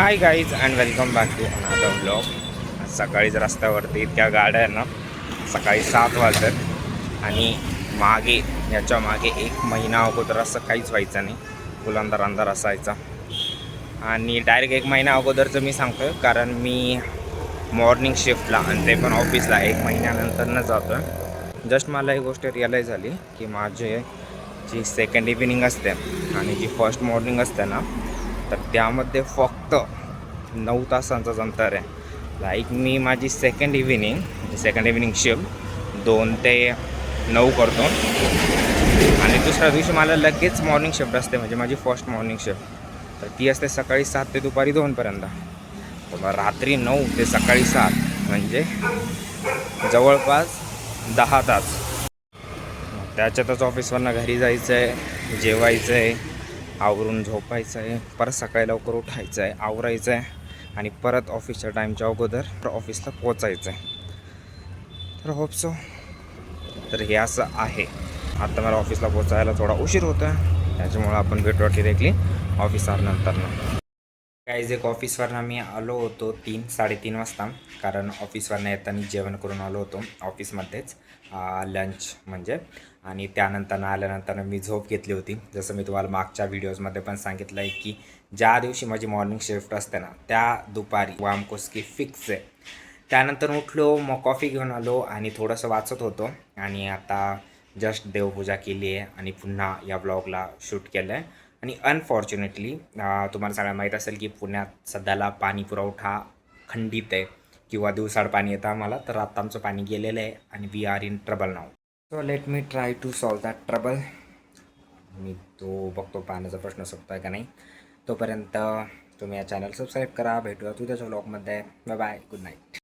High guys and welcome back to another blog. सकाळीच रस्त्यावरती इतक्या गाड्या आहे ना, सकाळी 7 वाजतात आणि मागे याच्या मागे 1 महिना अगोदर असं काहीच व्हायचं नाही. फुल अंधार अंधार असायचा आणि डायरेक्ट 1 महिना अगोदरचं मी सांगतो आहे, कारण मी मॉर्निंग शिफ्टला आणि ते पण ऑफिसला 1 महिन्यानंतरनं जातो आहे. जस्ट मला एक गोष्ट रिअलाईज झाली की माझे जी सेकंड इव्हिनिंग असते आणि जी फर्स्ट मॉर्निंग असते ना, तर त्यामध्ये फक्त 9 तासांचाच अंतर आहे. लाईक मी माझी सेकंड इव्हिनिंग शिफ्ट 2 ते 9 करतो आणि दुसऱ्या दिवशी मला लगेच मॉर्निंग शिफ्ट असते, म्हणजे माझी फर्स्ट मॉर्निंग शिफ्ट. तर ती असते सकाळी 7 ते दुपारी 2पर्यंत. तर मग रात्री 9 ते सकाळी 7 म्हणजे जवळपास 10 तास. त्याच्यातच ऑफिसवरनं घरी जायचं आहे, जेवायचं आहे, आवरून झोपायचं आहे, परत सकाळी लवकर उठायचं आहे, आवरायचं आहे आणि परत ऑफिसच्या टाईमच्या अगोदर ऑफिसला पोचायचं आहे. तर होप सो. तर हे असं आहे. आता मला ऑफिसला पोचायला थोडा उशीर होतो आहे, त्याच्यामुळं आपण भेटू डिरेक्टली ऑफिसवरनंतर. काहीच एक ऑफिसवरनं मी आलो होतो 3-3:30 वाजता, कारण ऑफिसवरनं येताना जेवण करून आलो होतो ऑफिसमध्येच, लंच म्हणजे. आणि त्यानंतर आल्यानंतर मी झोप घेतली होती. जसं मी तुम्हाला मागच्या व्हिडिओजमध्ये पण सांगितलं आहे की ज्या दिवशी माझी मॉर्निंग शिफ्ट असते ना, त्या दुपारी वामकोस्की फिक्स आहे. त्यानंतर उठलो, मग कॉफी घेऊन आलो आणि थोडंसं वाचत होतो आणि आता जस्ट देवपूजा केली आहे आणि पुन्हा या ब्लॉगला शूट केलं आहे. आणि अनफॉर्च्युनेटली तुम्हाला सगळ्यांना माहीत असेल की पुण्यात सध्याला पाणी पुरवठा खंडित आहे किंवा दिवसाआड पाणी येतं आम्हाला. तर आत्ता आमचं पाणी गेलेलं आहे आणि we are in trouble now. So let me try to solve that trouble. मी तो बघतो पाण्याचा प्रश्न सुटतो आहे का नाही. तोपर्यंत तुम्ही या चॅनल सबस्क्राईब करा. भेटूया तुझ्याच्या ब्लॉगमध्ये. Bye bye, good night.